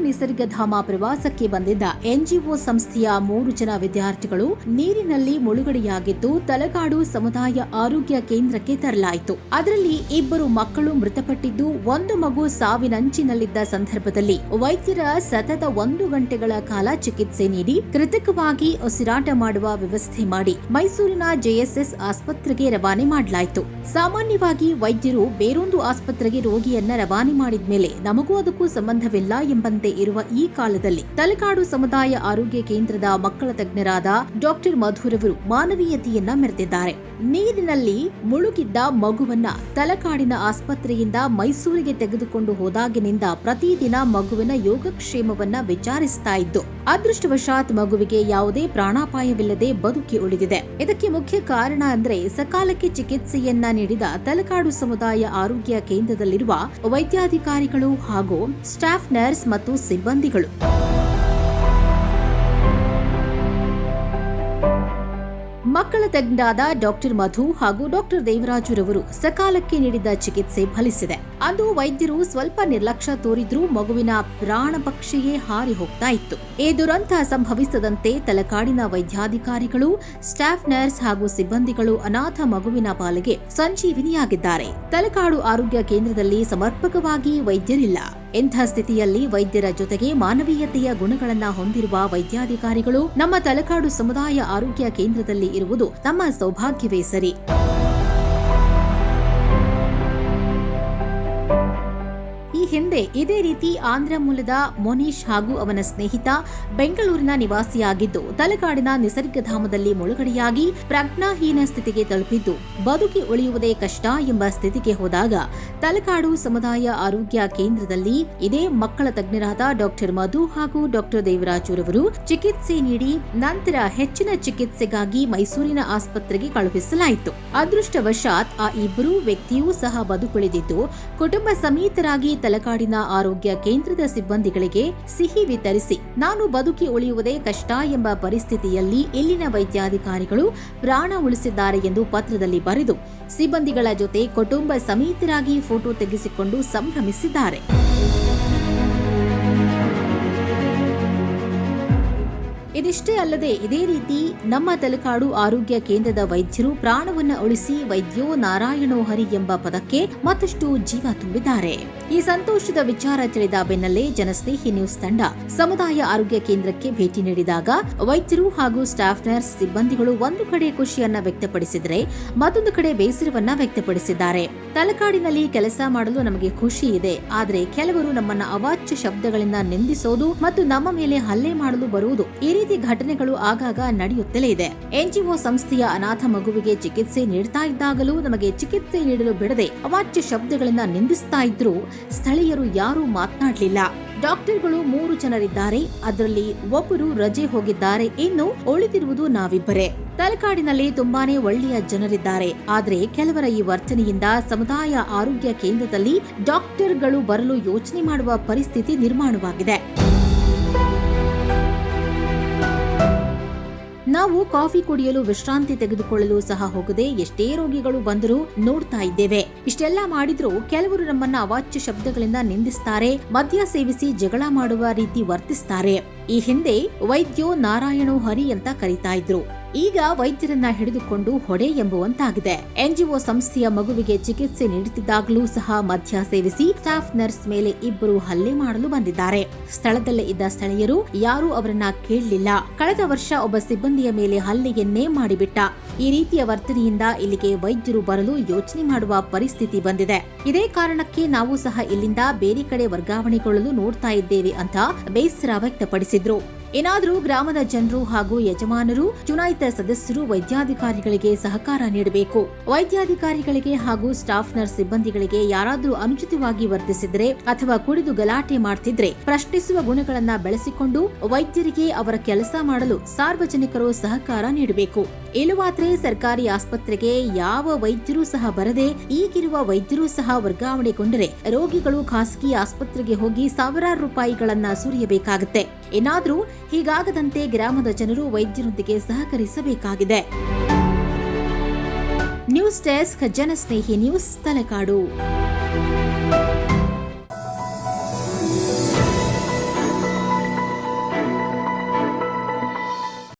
ನಿಸರ್ಗಧಾಮ ಪ್ರವಾಸಕ್ಕೆ ಬಂದಿದ್ದ ಎನ್ಜಿಒ ಸಂಸ್ಥೆಯ 3 ಜನ ವಿದ್ಯಾರ್ಥಿಗಳು ನೀರಿನಲ್ಲಿ ಮುಳುಗಡೆಯಾಗಿದ್ದು ತಲಕಾಡು ಸಮುದಾಯ ಆರೋಗ್ಯ ಕೇಂದ್ರಕ್ಕೆ ತರಲಾಯಿತು. ಅದರಲ್ಲಿ 2 ಮಕ್ಕಳು ಮೃತಪಟ್ಟಿದ್ದು, 1 ಮಗು ಸಾವಿನಂಚಿನಲ್ಲಿದ್ದ ಸಂದರ್ಭದಲ್ಲಿ ವೈದ್ಯರ ಸತತ 1 ಗಂಟೆಗಳ ಕಾಲ ಚಿಕಿತ್ಸೆ ನೀಡಿ ಕೃತಕವಾಗಿ ಉಸಿರಾಟ ಮಾಡುವ ವ್ಯವಸ್ಥೆ ಮಾಡಿ ಮೈಸೂರಿನ ಜೆಎಸ್ಎಸ್ ಆಸ್ಪತ್ರೆಗೆ ರವಾನೆ ಮಾಡಲಾಯಿತು. ಸಾಮಾನ್ಯವಾಗಿ ವೈದ್ಯರು ಬೇರೊಂದು ಆಸ್ಪತ್ರೆಗೆ ರೋಗಿಯನ್ನ ರವಾನೆ ಮಾಡಿದ್ಮೇಲೆ ನಮಗೂ ಅದಕ್ಕೂ ಸಂಬಂಧವಿಲ್ಲ ಎಂಬಂತೆ ಇರುವ ಈ ಕಾಲದಲ್ಲಿ ತಲಕಾಡು ಸಮುದಾಯ ಆರೋಗ್ಯ ಕೇಂದ್ರದ ಮಕ್ಕಳ ತಜ್ಞರಾದ ಡಾಕ್ಟರ್ ಮಧುರವರು ಮಾನವೀಯತೆಯನ್ನ ಮೆರೆದಿದ್ದಾರೆ. ನೀರಿನಲ್ಲಿ ಮುಳುಗಿದ್ದ ಮಗುವನ್ನ ತಲಕಾಡಿನ ಆಸ್ಪತ್ರೆಯಿಂದ ಮೈಸೂರಿಗೆ ತೆಗೆದುಕೊಂಡು ಹೋದಾಗಿನಿಂದ ಪ್ರತಿದಿನ ಮಗುವಿನ ಯೋಗಕ್ಷೇಮವನ್ನ ವಿಚಾರಿಸ್ತಾ ಇದ್ದು, ಅದೃಷ್ಟವಶಾತ್ ಮಗುವಿಗೆ ಯಾವುದೇ ಪ್ರಾಣಾಪಾಯವಿಲ್ಲದೆ ಬದುಕಿ ಉಳಿದಿದೆ. ಇದಕ್ಕೆ ಮುಖ್ಯ ಕಾರಣ ಅಂದ್ರೆ ಸಕಾಲಕ್ಕೆ ಚಿಕಿತ್ಸೆಯನ್ನ ನೀಡಿದ ತಲಕಾಡು ಸಮುದಾಯ ಆರೋಗ್ಯ ಕೇಂದ್ರದಲ್ಲಿರುವ ವೈದ್ಯಾಧಿಕಾರಿಗಳು ಹಾಗೂ ಸ್ಟಾಫ್ ನರ್ಸ್ ಮತ್ತು ಸಿಬ್ಬಂದಿಗಳು. ಮಕ್ಕಳ ತಜ್ಞರಾದ ಡಾಕ್ಟರ್ ಮಧು ಹಾಗೂ ಡಾಕ್ಟರ್ ದೇವರಾಜುರವರು ಸಕಾಲಕ್ಕೆ ನೀಡಿದ ಚಿಕಿತ್ಸೆ ಫಲಿಸಿದೆ. ಅಂದು ವೈದ್ಯರು ಸ್ವಲ್ಪ ನಿರ್ಲಕ್ಷ್ಯ ತೋರಿದ್ರೂ ಮಗುವಿನ ಪ್ರಾಣ ಪಕ್ಷಿಯೇ ಹಾರಿ ಹೋಗ್ತಾ ಇತ್ತು. ಈ ದುರಂತ ಸಂಭವಿಸದಂತೆ ತಲಕಾಡಿನ ವೈದ್ಯಾಧಿಕಾರಿಗಳು, ಸ್ಟಾಫ್ ನರ್ಸ್ ಹಾಗೂ ಸಿಬ್ಬಂದಿಗಳು ಅನಾಥ ಮಗುವಿನ ಪಾಲಿಗೆ ಸಂಜೀವಿನಿಯಾಗಿದ್ದಾರೆ. ತಲಕಾಡು ಆರೋಗ್ಯ ಕೇಂದ್ರದಲ್ಲಿ ಸಮರ್ಪಕವಾಗಿ ವೈದ್ಯರಿಲ್ಲ. ಇಂಥ ಸ್ಥಿತಿಯಲ್ಲಿ ವೈದ್ಯರ ಜೊತೆಗೆ ಮಾನವೀಯತೆಯ ಗುಣಗಳನ್ನ ಹೊಂದಿರುವ ವೈದ್ಯಾಧಿಕಾರಿಗಳು ನಮ್ಮ ತಲಕಾಡು ಸಮುದಾಯ ಆರೋಗ್ಯ ಕೇಂದ್ರದಲ್ಲಿ ಇರುವುದು ನಮ್ಮ ಸೌಭಾಗ್ಯವೇ ಸರಿ. ಈ ಹಿಂದೆ ಇದೇ ರೀತಿ ಆಂಧ್ರ ಮೂಲದ ಮೊನೀಶ್ ಹಾಗೂ ಅವನ ಸ್ನೇಹಿತ ಬೆಂಗಳೂರಿನ ನಿವಾಸಿಯಾಗಿದ್ದು ತಲಕಾಡಿನ ನಿಸರ್ಗಧಾಮದಲ್ಲಿ ಮುಳುಗಡೆಯಾಗಿ ಪ್ರಜ್ಞಾಹೀನ ಸ್ಥಿತಿಗೆ ತಲುಪಿದ್ದು ಬದುಕಿ ಉಳಿಯುವುದೇ ಕಷ್ಟ ಎಂಬ ಸ್ಥಿತಿಗೆ ಹೋದಾಗ ತಲಕಾಡು ಸಮುದಾಯ ಆರೋಗ್ಯ ಕೇಂದ್ರದಲ್ಲಿ ಇದೇ ಮಕ್ಕಳ ತಜ್ಞರಾದ ಡಾಕ್ಟರ್ ಮಧು ಹಾಗೂ ಡಾಕ್ಟರ್ ದೇವರಾಜುರವರು ಚಿಕಿತ್ಸೆ ನೀಡಿ ನಂತರ ಹೆಚ್ಚಿನ ಚಿಕಿತ್ಸೆಗಾಗಿ ಮೈಸೂರಿನ ಆಸ್ಪತ್ರೆಗೆ ಕಳುಹಿಸಲಾಯಿತು. ಅದೃಷ್ಟವಶಾತ್ ಆ 2 ವ್ಯಕ್ತಿಯೂ ಸಹ ಬದುಕುಳಿದಿದ್ದು ಕುಟುಂಬ ಸಮೇತರಾಗಿ ತಲಕಾಡಿನ ಆರೋಗ್ಯ ಕೇಂದ್ರದ ಸಿಬ್ಬಂದಿಗಳಿಗೆ ಸಿಹಿ ವಿತರಿಸಿ ನಾನು ಬದುಕಿ ಉಳಿಯುವುದೇ ಕಷ್ಟ ಎಂಬ ಪರಿಸ್ಥಿತಿಯಲ್ಲಿ ಇಲ್ಲಿನ ವೈದ್ಯಾಧಿಕಾರಿಗಳು ಪ್ರಾಣ ಉಳಿಸಿದ್ದಾರೆ ಎಂದು ಪತ್ರದಲ್ಲಿ ಬರೆದು ಸಿಬ್ಬಂದಿಗಳ ಜೊತೆ ಕುಟುಂಬ ಸಮೇತರಾಗಿ ಫೋಟೋ ತೆಗೆಸಿಕೊಂಡು ಸಂಭ್ರಮಿಸಿದ್ದಾರೆ. ಇದಿಷ್ಟೇ ಅಲ್ಲದೆ ಇದೇ ರೀತಿ ನಮ್ಮ ತಲಕಾಡು ಆರೋಗ್ಯ ಕೇಂದ್ರದ ವೈದ್ಯರು ಪ್ರಾಣವನ್ನ ಉಳಿಸಿ ವೈದ್ಯೋ ನಾರಾಯಣೋ ಹರಿ ಎಂಬ ಪದಕ್ಕೆ ಮತ್ತಷ್ಟು ಜೀವ ತುಂಬಿದ್ದಾರೆ. ಈ ಸಂತೋಷದ ವಿಚಾರ ತಿಳಿದ ಬೆನ್ನಲ್ಲೇ ಜನಸ್ನೇಹಿ ನ್ಯೂಸ್ ತಂಡ ಸಮುದಾಯ ಆರೋಗ್ಯ ಕೇಂದ್ರಕ್ಕೆ ಭೇಟಿ ನೀಡಿದಾಗ ವೈದ್ಯರು ಹಾಗೂ ಸ್ಟಾಫ್ ನರ್ಸ್ ಸಿಬ್ಬಂದಿಗಳು ಒಂದು ಕಡೆ ಖುಷಿಯನ್ನ ವ್ಯಕ್ತಪಡಿಸಿದರೆ ಮತ್ತೊಂದು ಕಡೆ ಬೇಸರವನ್ನ ವ್ಯಕ್ತಪಡಿಸಿದ್ದಾರೆ. ತಲಕಾಡಿನಲ್ಲಿ ಕೆಲಸ ಮಾಡಲು ನಮಗೆ ಖುಷಿ ಇದೆ, ಆದರೆ ಕೆಲವರು ನಮ್ಮನ್ನ ಅವಾಚ್ಯ ಶಬ್ದಗಳಿಂದ ನಿಂದಿಸೋದು ಮತ್ತು ನಮ್ಮ ಮೇಲೆ ಹಲ್ಲೆ ಮಾಡಲು ಬರುವುದು ಈ ರೀತಿ ಘಟನೆಗಳು ಆಗಾಗ ನಡೆಯುತ್ತಲೇ ಇದೆ. ಎನ್ಜಿಒ ಸಂಸ್ಥೆಯ ಅನಾಥ ಮಗುವಿಗೆ ಚಿಕಿತ್ಸೆ ನೀಡ್ತಾ ಇದ್ದಾಗಲೂ ನಮಗೆ ಚಿಕಿತ್ಸೆ ನೀಡಲು ಬಿಡದೆ ಅವಾಚ್ಯ ಶಬ್ದಗಳಿಂದ ನಿಂದಿಸ್ತಾ ಇದ್ರು. ಸ್ಥಳೀಯರು ಯಾರೂ ಮಾತನಾಡಲಿಲ್ಲ. ಡಾಕ್ಟರ್ಗಳು 3 ಜನರಿದ್ದಾರೆ, ಅದರಲ್ಲಿ ಒಬ್ಬರು ರಜೆ ಹೋಗಿದ್ದಾರೆ, ಇನ್ನು ಉಳಿದಿರುವುದು ನಾವಿಬ್ಬರೇ. ತಲಕಾಡಿನಲ್ಲಿ ತುಂಬಾನೇ ಒಳ್ಳೆಯ ಜನರಿದ್ದಾರೆ, ಆದರೆ ಕೆಲವರ ಈ ವರ್ತನೆಯಿಂದ ಸಮುದಾಯ ಆರೋಗ್ಯ ಕೇಂದ್ರದಲ್ಲಿ ಡಾಕ್ಟರ್ಗಳು ಬರಲು ಯೋಚನೆ ಮಾಡುವ ಪರಿಸ್ಥಿತಿ ನಿರ್ಮಾಣವಾಗಿದೆ. ನಾವು ಕಾಫಿ ಕುಡಿಯಲು ವಿಶ್ರಾಂತಿ ತೆಗೆದುಕೊಳ್ಳಲು ಸಹ ಹೋಗದೆ ಎಷ್ಟೇ ರೋಗಿಗಳು ಬಂದರೂ ನೋಡ್ತಾ ಇದ್ದೇವೆ. ಇಷ್ಟೆಲ್ಲ ಮಾಡಿದ್ರೂ ಕೆಲವರು ನಮ್ಮನ್ನ ಅವಾಚ್ಯ ಶಬ್ದಗಳಿಂದ ನಿಂದಿಸ್ತಾರೆ, ಮದ್ಯ ಸೇವಿಸಿ ಜಗಳ ಮಾಡುವ ರೀತಿ ವರ್ತಿಸ್ತಾರೆ. ಈ ಹಿಂದೆ ವೈದ್ಯೋ ನಾರಾಯಣೋ ಹರಿ ಅಂತ ಕರೀತಾ ಇದ್ರು, ಈಗ ವೈದ್ಯರನ್ನ ಹಿಡಿದುಕೊಂಡು ಹೊಡೆ ಎಂಬುವಂತಾಗಿದೆ. ಎನ್ಜಿಒ ಸಂಸ್ಥೆಯ ಮಗುವಿಗೆ ಚಿಕಿತ್ಸೆ ನೀಡುತ್ತಿದ್ದಾಗಲೂ ಸಹ ಮದ್ಯ ಸೇವಿಸಿ ಸ್ಟಾಫ್ ನರ್ಸ್ ಮೇಲೆ 2 ಹಲ್ಲೆ ಮಾಡಲು ಬಂದಿದ್ದಾರೆ. ಸ್ಥಳದಲ್ಲೇ ಇದ್ದ ಸ್ಥಳೀಯರು ಯಾರೂ ಅವರನ್ನ ಕೇಳಲಿಲ್ಲ. ಕಳೆದ ವರ್ಷ ಒಬ್ಬ ಸಿಬ್ಬಂದಿಯ ಮೇಲೆ ಹಲ್ಲೆಯನ್ನೇ ಮಾಡಿಬಿಟ್ಟ. ಈ ರೀತಿಯ ವರ್ತನೆಯಿಂದ ಇಲ್ಲಿಗೆ ವೈದ್ಯರು ಬರಲು ಯೋಚನೆ ಮಾಡುವ ಪರಿಸ್ಥಿತಿ ಬಂದಿದೆ. ಇದೇ ಕಾರಣಕ್ಕೆ ನಾವು ಸಹ ಇಲ್ಲಿಂದ ಬೇರೆ ಕಡೆ ವರ್ಗಾವಣೆಗೊಳ್ಳಲು ನೋಡ್ತಾ ಇದ್ದೇವೆ ಅಂತ ಬೇಸರ ವ್ಯಕ್ತಪಡಿಸಿದ್ರು. ಏನಾದರೂ ಗ್ರಾಮದ ಜನರು ಹಾಗೂ ಯಜಮಾನರು, ಚುನಾಯಿತ ಸದಸ್ಯರು ವೈದ್ಯಾಧಿಕಾರಿಗಳಿಗೆ ಸಹಕಾರ ನೀಡಬೇಕು. ವೈದ್ಯಾಧಿಕಾರಿಗಳಿಗೆ ಹಾಗೂ ಸ್ಟಾಫ್ ನರ್ಸ್ ಸಿಬ್ಬಂದಿಗಳಿಗೆ ಯಾರಾದರೂ ಅನುಚಿತವಾಗಿ ವರ್ತಿಸಿದ್ರೆ ಅಥವಾ ಕುಡಿದು ಗಲಾಟೆ ಮಾಡ್ತಿದ್ರೆ ಪ್ರಶ್ನಿಸುವ ಗುಣಗಳನ್ನ ಬೆಳೆಸಿಕೊಂಡು ವೈದ್ಯರಿಗೆ ಅವರ ಕೆಲಸ ಮಾಡಲು ಸಾರ್ವಜನಿಕರು ಸಹಕಾರ ನೀಡಬೇಕು. ಇಲ್ಲವಾದ್ರೆ ಸರ್ಕಾರಿ ಆಸ್ಪತ್ರೆಗೆ ಯಾವ ವೈದ್ಯರೂ ಸಹ ಬರದೆ ಈಗಿರುವ ವೈದ್ಯರೂ ಸಹ ವರ್ಗಾವಣೆಗೊಂಡರೆ ರೋಗಿಗಳು ಖಾಸಗಿ ಆಸ್ಪತ್ರೆಗೆ ಹೋಗಿ ಸಾವಿರಾರು ರೂಪಾಯಿಗಳನ್ನ ಸುರಿಯಬೇಕಾಗುತ್ತೆ. ಏನಾದ್ರೂ ಹೀಗಾಗದಂತೆ ಗ್ರಾಮದ ಜನರು ವೈದ್ಯರೊಂದಿಗೆ ಸಹಕರಿಸಬೇಕಾಗಿದೆ. News desk, Janasnehi news, Talakadu.